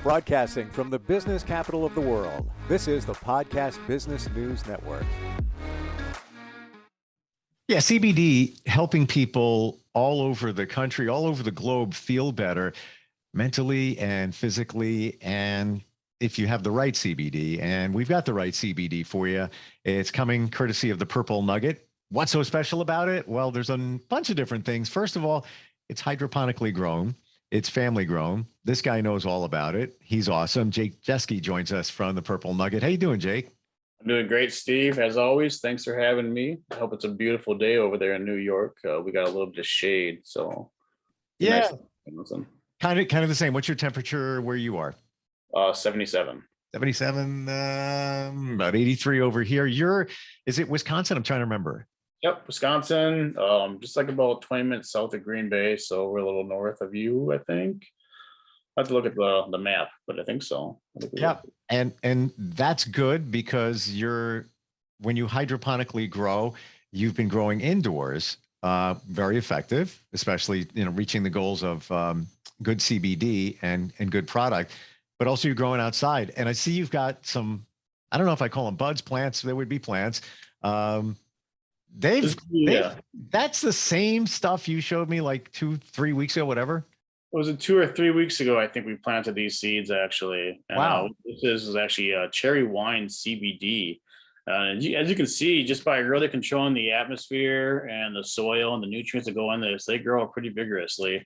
Broadcasting from the business capital of the world, this is the Podcast Business News Network. Yeah, CBD helping people all over the country, all over the globe feel better mentally and physically. And if you have the right CBD, and we've got the right CBD for you, it's coming courtesy of the Purple Nugget. What's so special about it? Well, there's a bunch of different things. First of all, it's hydroponically grown. It's family grown. This guy knows all about it. He's awesome. Jake Jeske joins us from the Purple Nugget. How you doing, Jake? I'm doing great, Steve. As always, thanks for having me. I hope it's a beautiful day over there in New York. We got a little bit of shade, so yeah, nice. kind of the same. What's your temperature where you are? 77. 77, about 83 over here. Is it Wisconsin? I'm trying to remember. Yep, Wisconsin, just like about 20 minutes south of Green Bay, so we're a little north of you, I think. I have to look at the map, but I think so. Yeah, and that's good because when you hydroponically grow, you've been growing indoors, very effective, especially reaching the goals of good CBD and good product, but also you're growing outside. And I see you've got some, I don't know if I call them buds, plants. They would be plants. That's the same stuff you showed me like 2-3 weeks ago, whatever. Was it 2 or 3 weeks ago? I think we planted these seeds actually. And, wow. This is actually a cherry wine CBD. As you can see, just by really controlling the atmosphere and the soil and the nutrients that go in this, they grow pretty vigorously.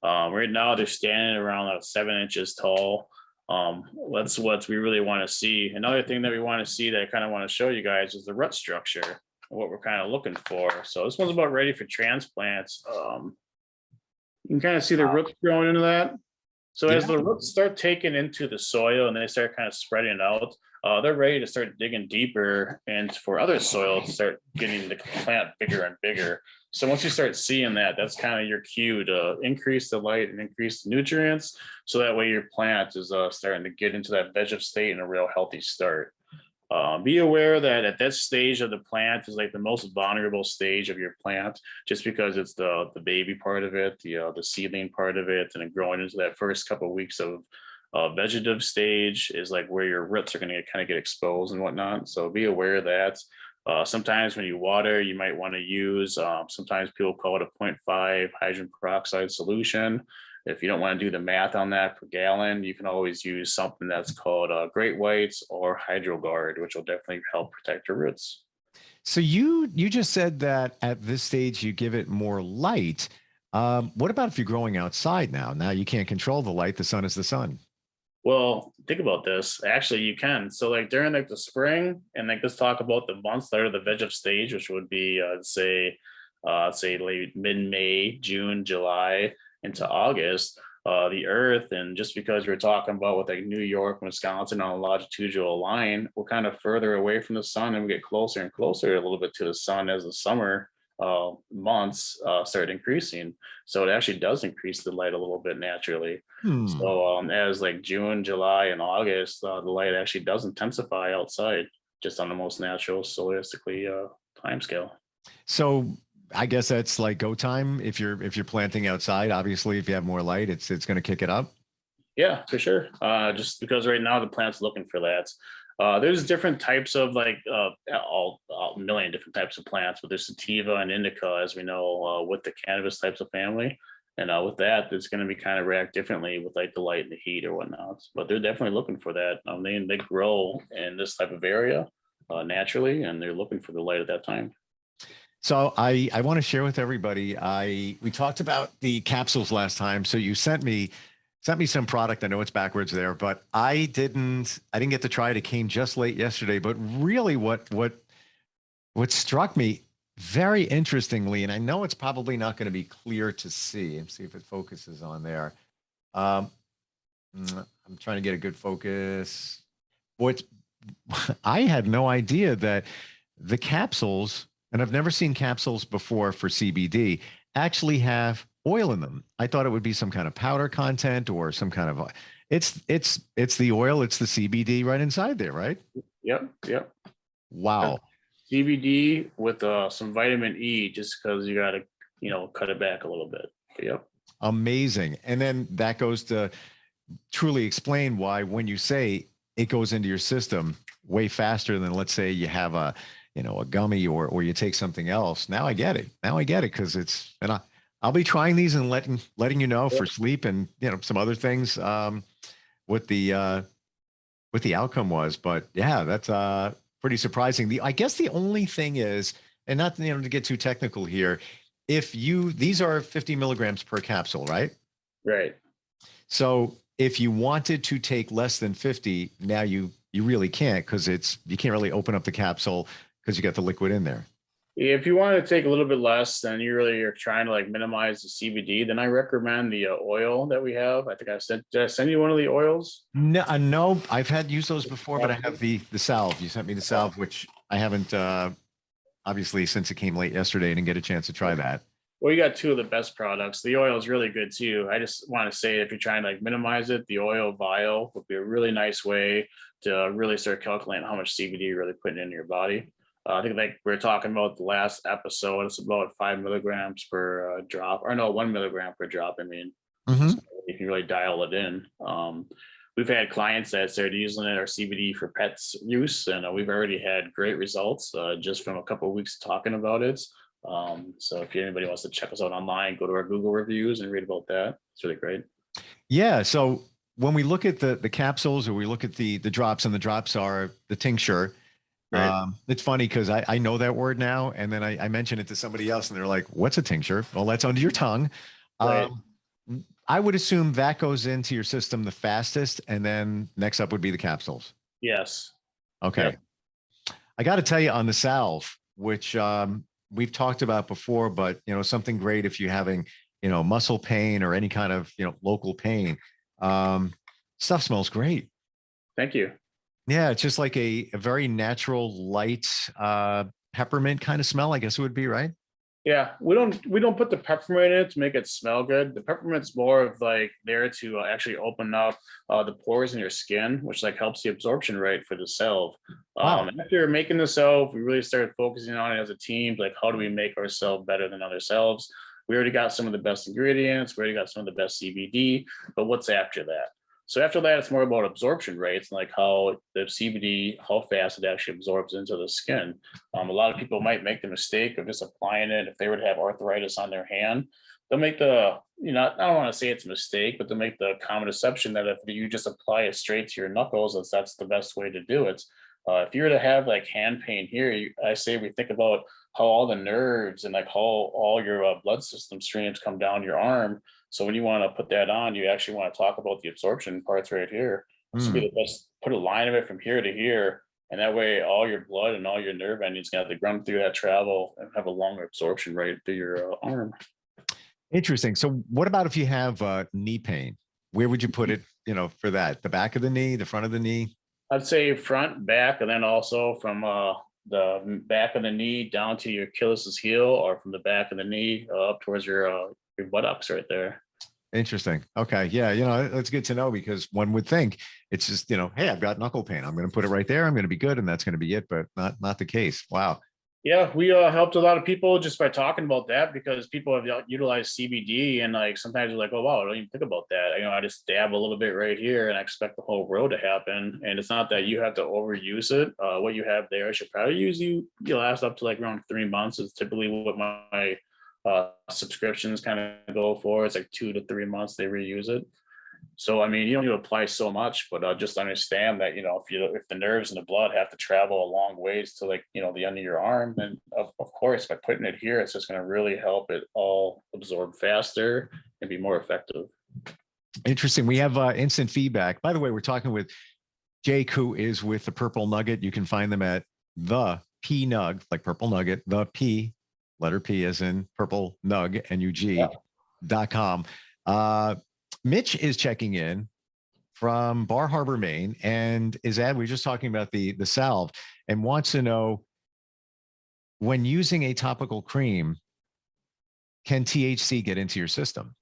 Right now, they're standing around 7 inches tall. That's what we really want to see. Another thing that we want to see that I kind of want to show you guys is the root structure, what we're kind of looking for. So this one's about ready for transplants. You can kind of see the roots growing into that. So as the roots start taking into the soil and they start kind of spreading it out, they're ready to start digging deeper and for other soil to start getting the plant bigger and bigger. So once you start seeing that, that's kind of your cue to increase the light and increase the nutrients. So that way your plant is starting to get into that vegetative state in a real healthy start. Be aware that at that stage of the plant is like the most vulnerable stage of your plant, just because it's the baby part of it, the seedling part of it, and then growing into that first couple of weeks of vegetative stage is like where your roots are going to kind of get exposed and whatnot. So be aware of that. Sometimes when you water, you might want to use, sometimes people call it a 0.5 hydrogen peroxide solution. If you don't want to do the math on that per gallon, you can always use something that's called Great Whites or HydroGuard, which will definitely help protect your roots. So you just said that at this stage you give it more light. What about if you're growing outside now? Now you can't control the light. The sun is the sun. Well, think about this. Actually, you can. So like during like the spring, and like let's talk about the months that are the vegetative stage, which would be say late mid-May, June, July into August, the earth, and just because we're talking about with like New York, Wisconsin on a longitudinal line, we're kind of further away from the sun and we get closer and closer a little bit to the sun as the summer months start increasing. So it actually does increase the light a little bit naturally. So as like June, July, and August, the light actually does intensify outside just on the most natural solistically time scale. So I guess that's like go time if you're planting outside. Obviously, if you have more light, it's going to kick it up. Yeah, for sure. Just because right now the plant's looking for that. There's different types of like a million different types of plants, but there's sativa and indica, as we know, with the cannabis types of family. And with that, it's going to be kind of react differently with like the light and the heat or whatnot. But they're definitely looking for that. They grow in this type of area naturally, and they're looking for the light at that time. So I want to share with everybody. We talked about the capsules last time. So you sent me some product. I know it's backwards there, but I didn't get to try it. It came just late yesterday. But really, what struck me very interestingly, and I know it's probably not going to be clear to see. And see if it focuses on there. I'm trying to get a good focus. I had no idea that the capsules. And I've never seen capsules before for CBD actually have oil in them. I thought it would be some kind of powder content or some kind of, it's the oil, it's the CBD right inside there, right? Yep. Wow. CBD with some vitamin E, just because you got to, cut it back a little bit. Yep. Amazing. And then that goes to truly explain why when you say it goes into your system way faster than, let's say, you have a, a gummy, or you take something else. Now I get it. Now I get it, because I'll be trying these and letting you know for sleep and some other things, what the outcome was. But yeah, that's pretty surprising. I guess the only thing is, and not to get too technical here, these are 50 milligrams per capsule, right? Right. So if you wanted to take less than 50, now you really can't, because you can't really open up the capsule because you got the liquid in there. If you want to take a little bit less, then you're trying to like minimize the CBD, then I recommend the oil that we have. I think did I send you one of the oils? No, no, I've used those before, but I have the salve. You sent me the salve, which I haven't, obviously, since it came late yesterday, didn't get a chance to try that. Well, you got two of the best products. The oil is really good too. I just want to say, if you're trying to like minimize it, the oil vial would be a really nice way to really start calculating how much CBD you're really putting into your body. I think like we were talking about the last episode, it's about 5 milligrams per drop, or no, 1 milligram per drop. I mean, Mm-hmm. so you can really dial it in. We've had clients that started using our CBD for pets use, and we've already had great results just from a couple of weeks talking about it. So if anybody wants to check us out online, go to our Google reviews and read about that. It's really great. Yeah. So when we look at the capsules, or we look at the drops, and the drops are the tincture. Right. It's funny because I know that word now, and then I mention it to somebody else, and they're like, "What's a tincture?" Well, that's under your tongue. Right. I would assume that goes into your system the fastest, and then next up would be the capsules. Yes. Okay. Yep. I got to tell you on the salve, which we've talked about before, but something great if you're having muscle pain or any kind of local pain. Stuff smells great. Thank you. Yeah, it's just like a very natural, light peppermint kind of smell, I guess it would be, right? Yeah, we don't put the peppermint in it to make it smell good. The peppermint's more of like there to actually open up the pores in your skin, which like helps the absorption rate for the salve. Wow. After making the salve, we really started focusing on it as a team. Like, how do we make ourselves better than other salves? We already got some of the best ingredients. We already got some of the best CBD, but what's after that? So after that, it's more about absorption rates and like how the CBD, how fast it actually absorbs into the skin. A lot of people might make the mistake of just applying it. If they were to have arthritis on their hand, they'll make I don't want to say it's a mistake, but they'll make the common assumption that if you just apply it straight to your knuckles, that's the best way to do it. If you were to have like hand pain here, I say we think about how all the nerves and like how all your blood system streams come down your arm. So when you want to put that on, you actually want to talk about the absorption parts right here. So be the best, put a line of it from here to here. And that way all your blood and all your nerve endings got to run through that travel and have a longer absorption rate through your arm. Interesting. So what about if you have knee pain? Where would you put it, for that? The back of the knee, the front of the knee? I'd say front, back, and then also from the back of the knee down to your Achilles heel, or from the back of the knee up towards your buttocks right there. Interesting. Okay. Yeah. That's good to know, because one would think it's just, hey, I've got knuckle pain. I'm going to put it right there. I'm going to be good. And that's going to be it, but not the case. Wow. Yeah, we helped a lot of people just by talking about that, because people have utilized CBD and like sometimes they're like, oh wow, I don't even think about that. I just dab a little bit right here and I expect the whole row to happen. And it's not that you have to overuse it. What you have there should probably you last up to like around 3 months is typically what my subscriptions kind of go for. It's like 2 to 3 months they reuse it. So, I mean, you don't need to apply so much, but just understand that, if the nerves and the blood have to travel a long ways to like, the end of your arm, then of course, by putting it here, it's just going to really help it all absorb faster and be more effective. Interesting. We have instant feedback. By the way, we're talking with Jake, who is with the Purple Nugget. You can find them at the P Nug, like Purple Nugget, the P, letter P as in Purple Nug, NUG.com. Mitch is checking in from Bar Harbor, Maine, and we were just talking about the salve, and wants to know, when using a topical cream, can THC get into your system?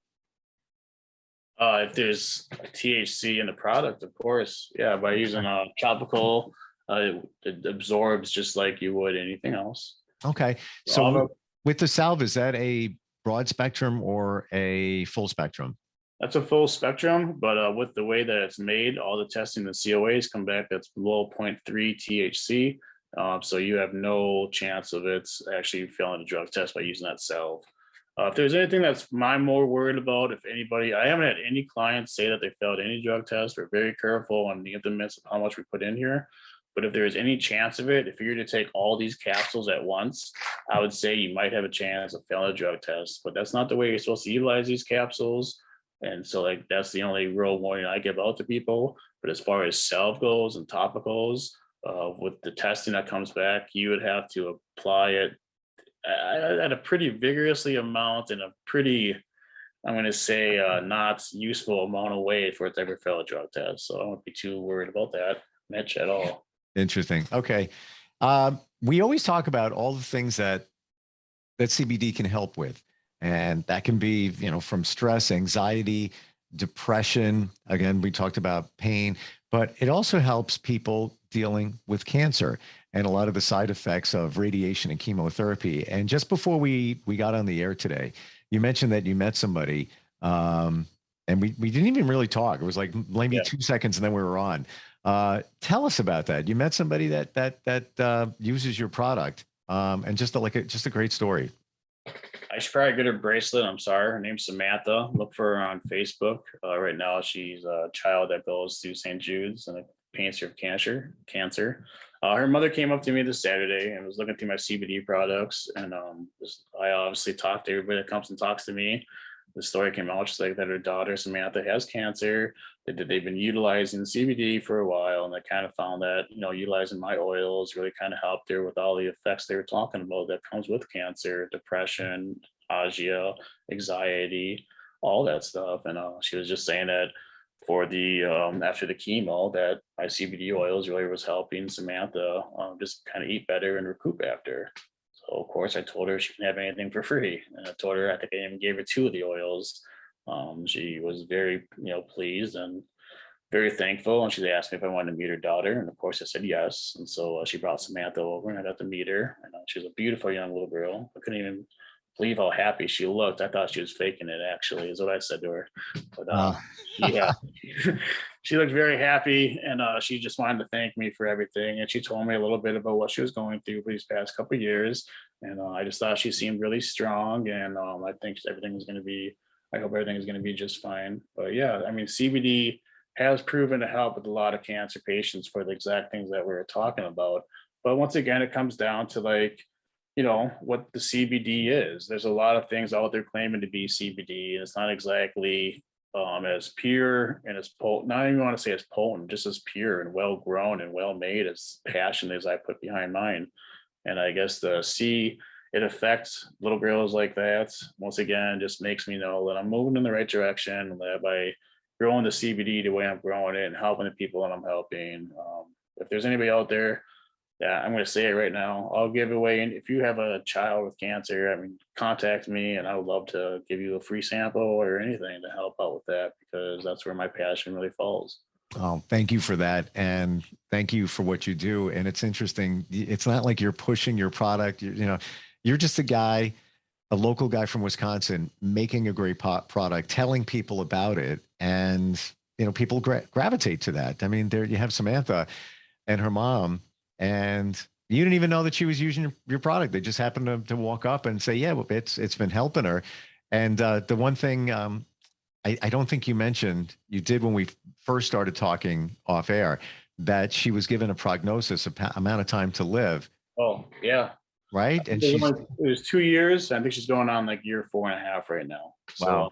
If there's THC in the product, of course, yeah, by using a topical, it absorbs just like you would anything else. Okay, so with the salve, is that a broad spectrum or a full spectrum? That's a full spectrum, but with the way that it's made, all the testing, the COAs come back that's below zero point 0.3 THC. So you have no chance of it actually failing a drug test by using that salve. If there's anything that's I'm more worried about, if anybody, I haven't had any clients say that they failed any drug test. We're very careful on the increments of how much we put in here. But if there's any chance of it, if you were to take all these capsules at once, I would say you might have a chance of failing a drug test. But that's not the way you're supposed to utilize these capsules. And so like that's the only real warning I give out to people. But as far as salve goes and topicals, with the testing that comes back, you would have to apply it at a pretty vigorously amount and a pretty, I'm going to say, not useful amount of weight for it to ever fail a drug test. So I won't be too worried about that, Mitch, at all. Interesting. Okay. We always talk about all the things that CBD can help with. And that can be, from stress, anxiety, depression. Again, we talked about pain, but it also helps people dealing with cancer and a lot of the side effects of radiation and chemotherapy. And just before we got on the air today, you mentioned that you met somebody, and we didn't even really talk. It was like maybe 2 seconds and then we were on. Tell us about that. You met somebody that uses your product, and just a great story. I should probably get her bracelet. I'm sorry. Her name's Samantha. Look for her on Facebook. Right now, she's a child that goes through St. Jude's and a cancer of cancer. Her mother came up to me this Saturday and was looking through my CBD products. And I obviously talk to everybody that comes and talks to me. The story came out just like that her daughter Samantha has cancer. They've been utilizing CBD for a while, and they kind of found that utilizing my oils really kind of helped her with all the effects they were talking about that comes with cancer, depression, nausea, anxiety, all that stuff. And she was just saying that for the after the chemo, that my CBD oils really was helping Samantha just kind of eat better and recoup after. So of course I told her she can have anything for free. And I told her, I think I even gave her 2 of the oils. She was very, pleased and very thankful. And she asked me if I wanted to meet her daughter. And of course I said yes. And so she brought Samantha over and I got to meet her. And she was a beautiful young little girl. I couldn't even believe how happy she looked. I thought she was faking it, actually, is what I said to her. But yeah, she looked very happy, and she just wanted to thank me for everything. And she told me a little bit about what she was going through for these past couple of years. And I just thought she seemed really strong. And I think everything is going to be, I hope everything is going to be just fine. But yeah, I mean, CBD has proven to help with a lot of cancer patients for the exact things that we were talking about. But once again, it comes down to what the CBD is. There's a lot of things out there claiming to be CBD, and it's not exactly as pure and as potent. Not even want to say as potent, just as pure and well grown and well made, as passionate as I put behind mine. And I guess to see it affects little girls like that, once again, just makes me know that I'm moving in the right direction. And that by growing the CBD the way I'm growing it and helping the people that I'm helping, if there's anybody out there, yeah, I'm going to say it right now. I'll give away. And if you have a child with cancer, contact me and I would love to give you a free sample or anything to help out with that, because that's where my passion really falls. Oh, thank you for that. And thank you for what you do. And it's interesting. It's not like you're pushing your product. You're just a local guy from Wisconsin, making a great product, telling people about it. And, people gravitate to that. I mean, there you have Samantha and her mom, and you didn't even know that she was using your product. They just happened to walk up and say, yeah, well, it's been helping her. And the one thing I don't think you mentioned, you did when we first started talking off air, that she was given a prognosis, amount of time to live. Oh, yeah. Right. And it was 2 years. I think she's going on like year 4.5 right now. So wow.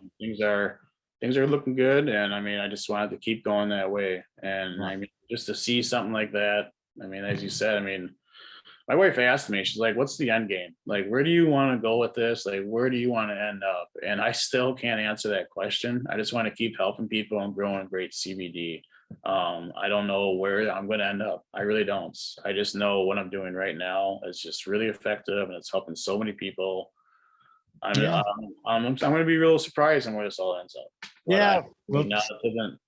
Things are looking good. And I just wanted to keep going that way. And just to see something like that, as you said, my wife asked me, she's like, what's the end game? Like, where do you want to go with this? Like, where do you want to end up? And I still can't answer that question. I just want to keep helping people and growing great CBD. I don't know where I'm going to end up. I really don't. I just know what I'm doing right now is just really effective and it's helping so many people. I'm going to be real surprised on where this all ends up. But yeah. it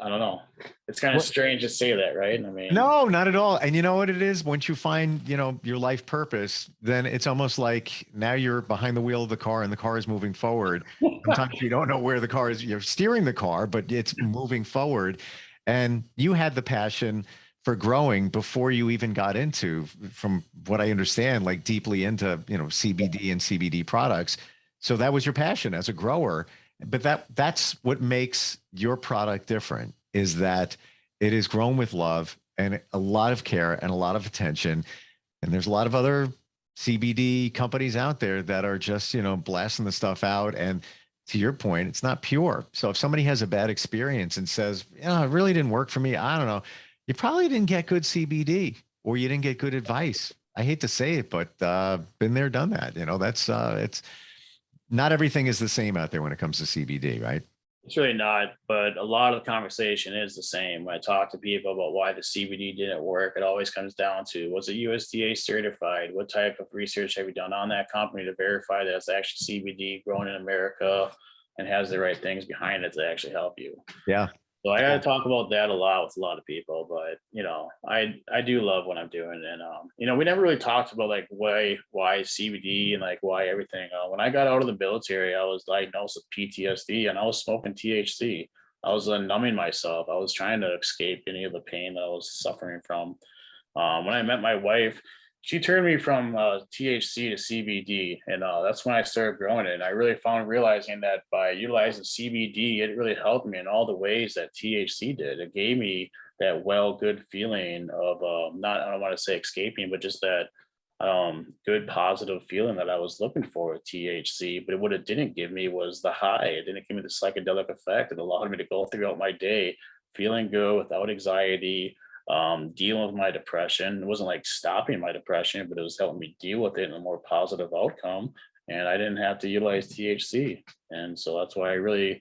I don't know. It's kind of What? strange to say that, right? I mean, No, not at all. And you know what it is? Once you find, your life purpose, then it's almost like now you're behind the wheel of the car and the car is moving forward. Sometimes you don't know where the car is. You're steering the car, but it's moving forward. And you had the passion for growing before you even got into, from what I understand, like deeply into, CBD and CBD products. So that was your passion as a grower. But that's what makes your product different, is that it is grown with love and a lot of care and a lot of attention. And there's a lot of other CBD companies out there that are just, blasting the stuff out. And to your point, it's not pure. So if somebody has a bad experience and says, it really didn't work for me, I don't know, you probably didn't get good CBD, or you didn't get good advice. I hate to say it, but been there, done that. That's it's not everything is the same out there when it comes to CBD, right? it's really not, but a lot of the conversation is the same. When I talk to people about why the CBD didn't work, it always comes down to, was it USDA certified? What type of research have you done on that company to verify that it's actually CBD grown in America and has the right things behind it to actually help you? Yeah. So I got to talk about that a lot with a lot of people, but I do love what I'm doing, and we never really talked about like why CBD and like why everything. When I got out of the military, I was diagnosed with PTSD, and I was smoking THC. I was numbing myself. I was trying to escape any of the pain that I was suffering from. When I met my wife, she turned me from THC to CBD, and that's when I started growing it. And I really found realizing that by utilizing CBD, it really helped me in all the ways that THC did. It gave me that good feeling of not, I don't want to say escaping, but just that good positive feeling that I was looking for with THC. But what it didn't give me was the high. It didn't give me the psychedelic effect. It allowed me to go throughout my day feeling good without anxiety, dealing with my depression. It wasn't like stopping my depression, but it was helping me deal with it in a more positive outcome. And I didn't have to utilize THC. And so that's why I really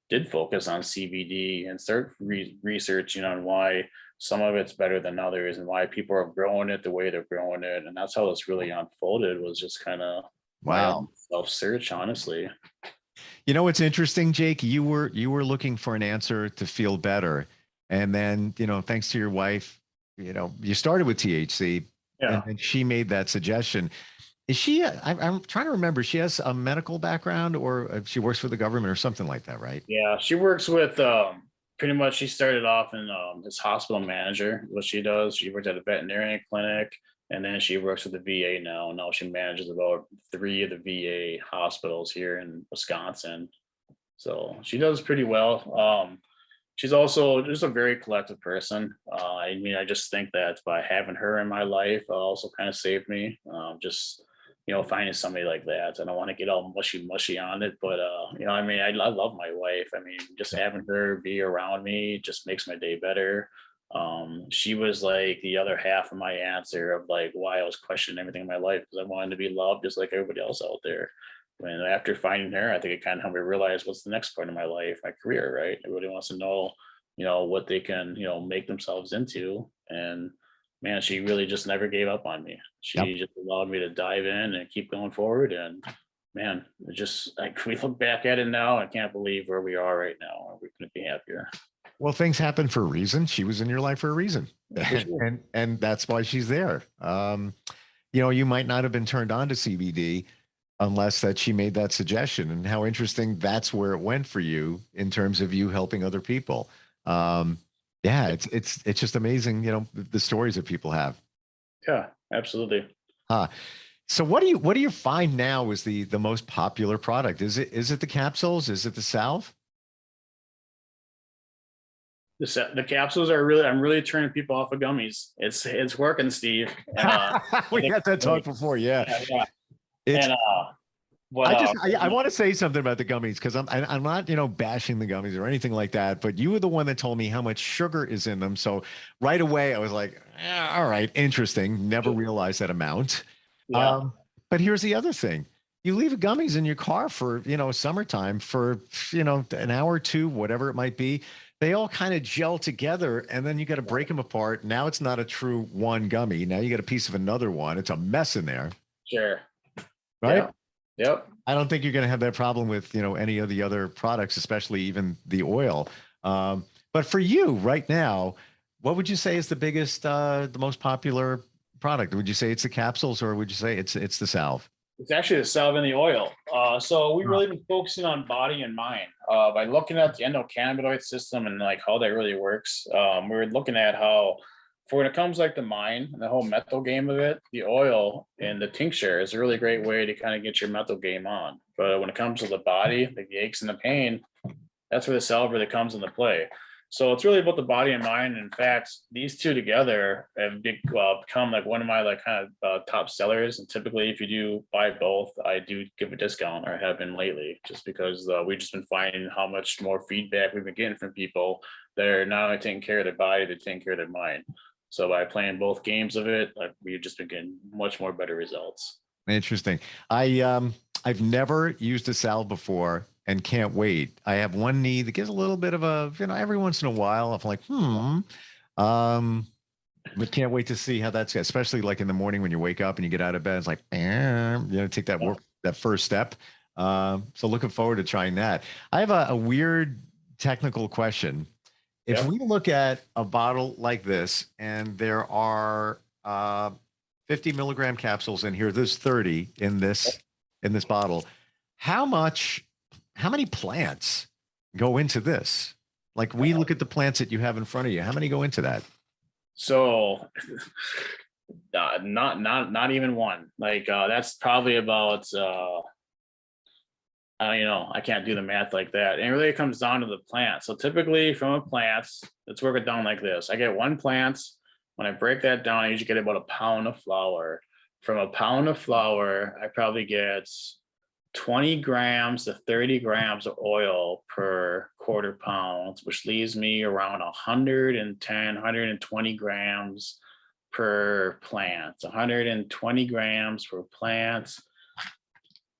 did focus on CBD and start researching on why some of it's better than others and why people are growing it the way they're growing it. And that's how this really unfolded, was just kind of my Wow. own self-search, honestly. What's interesting, Jake, you were looking for an answer to feel better. And then, thanks to your wife, you started with THC, Yeah. and then she made that suggestion. Is she, I'm trying to remember, she has a medical background, or she works for the government or something like that, right? Yeah, she works with pretty much. She started off in as hospital manager. What she does, she worked at a veterinarian clinic, and then she works with the VA now. Now she manages about 3 of the VA hospitals here in Wisconsin. So she does pretty well. She's also just a very collective person. I mean, I just think that by having her in my life also kind of saved me. Just finding somebody like that. I don't want to get all mushy on it, but I mean, I love my wife. I mean, just having her be around me just makes my day better. She was like the other half of my answer of like why I was questioning everything in my life, because I wanted to be loved just like everybody else out there. And after finding her, I think it kind of helped me realize what's the next part of my life, my career, right? Everybody wants to know, what they can, make themselves into. And man, she really just never gave up on me. She Yep. just allowed me to dive in and keep going forward. And man, it just like we look back at it now, I can't believe where we are right now. We couldn't be happier. Well, things happen for a reason. She was in your life for a reason. For sure. And that's why she's there. You might not have been turned on to CBD unless that she made that suggestion. And how interesting, that's where it went for you in terms of you helping other people. Yeah, it's just amazing, the stories that people have. Yeah, absolutely. So what do you find now is the most popular product? Is it the capsules? Is it the salve? The capsules are I'm really turning people off of gummies. It's working, Steve. We had that talk before. Yeah. Yeah. It's, And I want to say something about the gummies, because I'm not, bashing the gummies or anything like that, but you were the one that told me how much sugar is in them. So right away I was like, all right, interesting. Never realized that amount. yeah. But here's the other thing. You leave gummies in your car for, summertime for, an hour or two, whatever it might be. They all kind of gel together, and then you got to break them apart. Now it's not a true one gummy. Now you got a piece of another one. It's a mess in there. Sure. Right? Yeah. Yep. I don't think you're going to have that problem with, any of the other products, especially even the oil. But for you right now, what would you say is the biggest, the most popular product? Would you say it's the capsules, or would you say it's the salve? It's actually the salve and the oil. So we Huh. really been focusing on body and mind by looking at the endocannabinoid system and like how that really works. We were looking at how, for when it comes like the mind and the whole mental game of it, the oil and the tincture is a really great way to kind of get your mental game on. But when it comes to the body, like the aches and the pain, that's where the salve really comes into play. So it's really about the body and mind. In fact, these two together have become like one of my like kind of top sellers. And typically, if you do buy both, I do give a discount, or have been lately, just because we've just been finding how much more feedback we've been getting from people that are not only taking care of their body, they're taking care of their mind. So by playing both games of it, like, we've just been getting much more better results. Interesting. I've never used a salve before and can't wait. I have one knee that gives a little bit of a, every once in a while, I'm like, um, but can't wait to see how that's, especially like in the morning when you wake up and you get out of bed. It's like, take that work, that first step. So looking forward to trying that. I have a weird technical question. If Yeah. we look at a bottle like this, and there are 50 milligram capsules in here, there's 30 in this bottle. How many plants go into this? Like, we look at the plants that you have in front of you. How many go into that? So not even one. Like that's probably about I can't do the math like that. And really it comes down to the plant. So typically from a plant, let's work it down like this. I get one plant. When I break that down, I usually get about a pound of flour. From a pound of flour, I probably get 20 grams to 30 grams of oil per quarter pound, which leaves me around 110, 120 grams per plant. 120 grams per plant.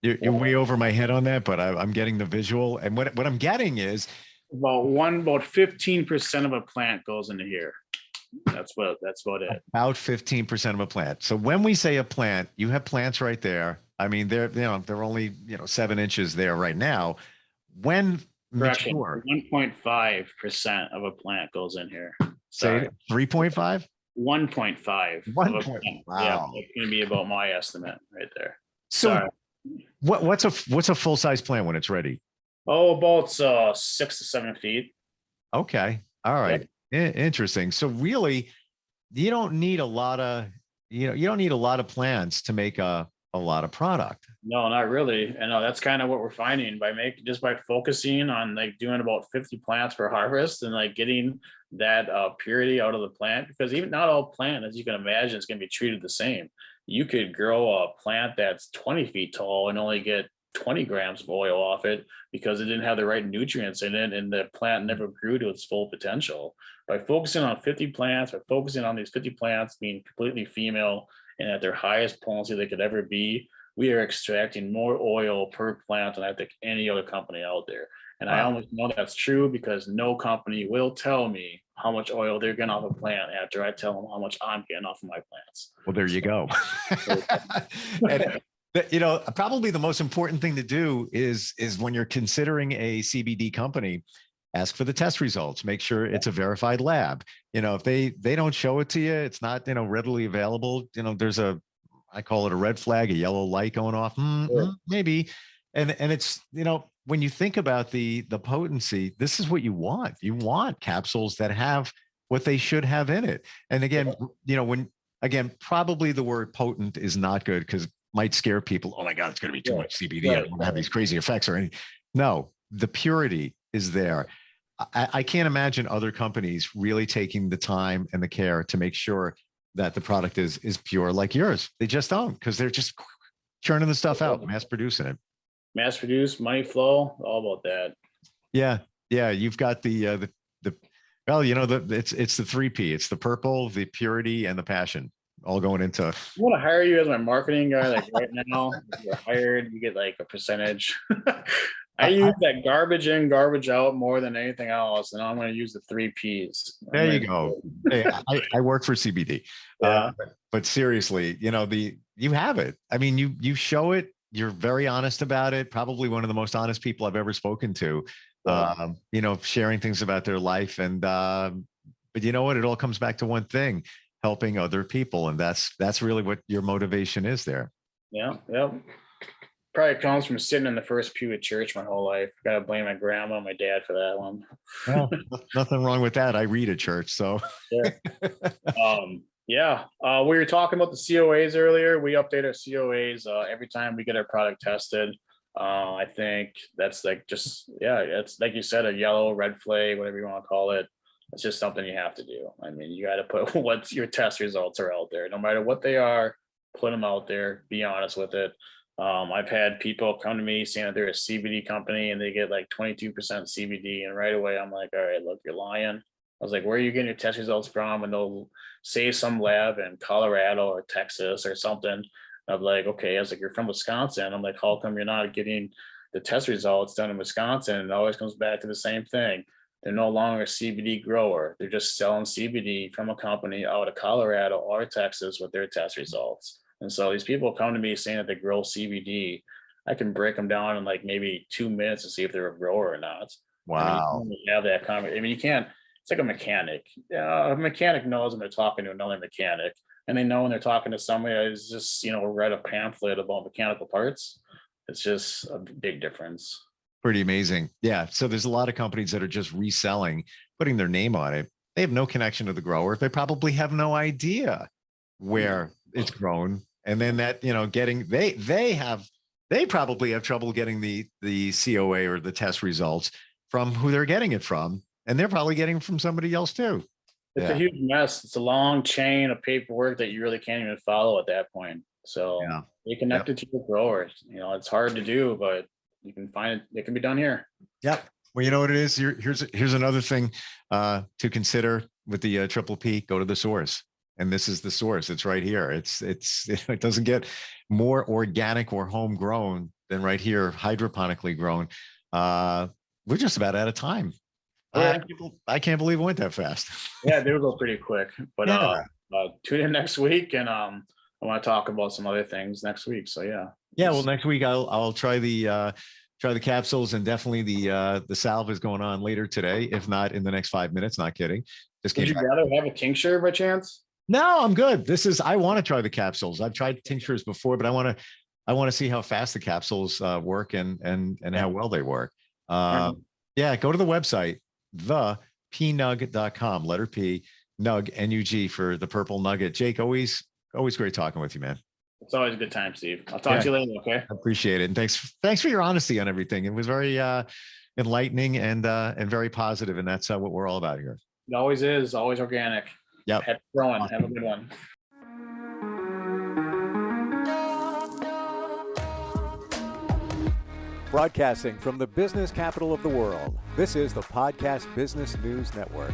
You're way over my head on that, but I'm getting the visual. And what I'm getting is About 15% of a plant goes into here. That's about it. about 15% of a plant. So when we say a plant, you have plants right there. I mean, they're only 7 inches there right now. When Correction. mature, 1.5% of a plant goes in here. say 3.5. 1.5. 1. Of a plant. Yeah, Wow. it's gonna be about my estimate right there. So Sorry. what's a full size plant when it's ready? Oh, about 6 to 7 feet. Okay. All right. Interesting. So really, you don't need a lot of, you don't need a lot of plants to make a lot of product. No, not really. And that's kind of what we're finding by focusing on like doing about 50 plants per harvest, and like getting that purity out of the plant, because even not all plant, as you can imagine, is going to be treated the same. You could grow a plant that's 20 feet tall and only get 20 grams of oil off it because it didn't have the right nutrients in it, and the plant never grew to its full potential. By focusing on 50 plants, by focusing on these 50 plants being completely female and at their highest potency they could ever be, we are extracting more oil per plant than I think any other company out there. And I Wow. almost know that's true because no company will tell me how much oil they're getting off a plant after I tell them how much I'm getting off of my plants. Well, there you go. And, probably the most important thing to do is when you're considering a CBD company, ask for the test results. Make sure it's a verified lab. If they don't show it to you, it's not readily available. There's I call it a red flag, a yellow light going off. Maybe, and it's when you think about the potency, this is what you want. You want capsules that have what they should have in it. And again, probably the word potent is not good because might scare people. Oh my God, it's going to be too much CBD. I don't want to have these crazy effects or anything. No, the purity is there. I can't imagine other companies really taking the time and the care to make sure that the product is pure like yours. They just don't, because they're just churning the stuff out, mass producing it. Mass produced, money flow, all about that. Yeah. You've got the well, it's the 3P. It's the purple, the purity, and the passion, all going into. I want to hire you as my marketing guy. Like right now, if you're hired, you get like a percentage. I use that garbage in, garbage out more than anything else, and I'm going to use the 3 Ps. There you go. Hey, I work for CBD, Yeah. But seriously, you have it. I mean, you show it. You're very honest about it. Probably one of the most honest people I've ever spoken to. Yeah. Sharing things about their life. But you know what? It all comes back to one thing, helping other people. And that's really what your motivation is there. Yeah. Yep. Probably comes from sitting in the first pew at church my whole life. Gotta blame my grandma and my dad for that one. Well, nothing wrong with that. I read at church, so. Yeah. Yeah. We were talking about the COAs earlier. We update our COAs every time we get our product tested. I think that's it's like you said, a yellow, red flag, whatever you want to call it. It's just something you have to do. I mean, you got to put what your test results are out there, no matter what they are, put them out there, be honest with it. I've had people come to me saying that they're a CBD company and they get like 22% CBD. And right away, I'm like, all right, look, you're lying. I was like, where are you getting your test results from? And they'll say some lab in Colorado or Texas or something. I'm like, okay. I was like, you're from Wisconsin. I'm like, how come you're not getting the test results done in Wisconsin? And it always comes back to the same thing. They're no longer a CBD grower. They're just selling CBD from a company out of Colorado or Texas with their test results. And so these people come to me saying that they grow CBD. I can break them down in like maybe 2 minutes to see if they're a grower or not. Wow. I mean, you have that conversation. I mean, you can't. It's like a mechanic. A mechanic knows when they're talking to another mechanic, and they know when they're talking to somebody who's just read a pamphlet about mechanical parts. It's just a big difference. Pretty amazing. Yeah. So there's a lot of companies that are just reselling, putting their name on it. They have no connection to the grower. They probably have no idea where it's grown. And then that, they probably have trouble getting the COA or the test results from who they're getting it from. And they're probably getting it from somebody else too. It's a huge mess. It's a long chain of paperwork that you really can't even follow at that point. So be connected to your growers. It's hard to do, but you can find it. It can be done here. Yep. Well, you know what it is? Here's another thing to consider with the Triple P. Go to the source. And this is the source. It's right here. It doesn't get more organic or homegrown than right here, hydroponically grown. We're just about out of time. Yeah. I can't believe it went that fast. Yeah, they will go pretty quick. But tune in next week, and I want to talk about some other things next week. So yeah. Yeah. Well, next week I'll try the capsules, and definitely the salve is going on later today, if not in the next 5 minutes. Not kidding. Would you rather have a tincture by chance? No, I'm good. I want to try the capsules. I've tried tinctures before, but I want to see how fast the capsules work and how well they work. Yeah, go to the website, thepnug.com, letter P, nug, N-U-G for the purple nugget. Jake, always great talking with you, man. It's always a good time, Steve. I'll talk to you later, okay? I appreciate it. And thanks for your honesty on everything. It was very enlightening and very positive, and that's what we're all about here. It always is, always organic. Yep. Head growing. Have a good one. Broadcasting from the business capital of the world, this is the Podcast Business News Network.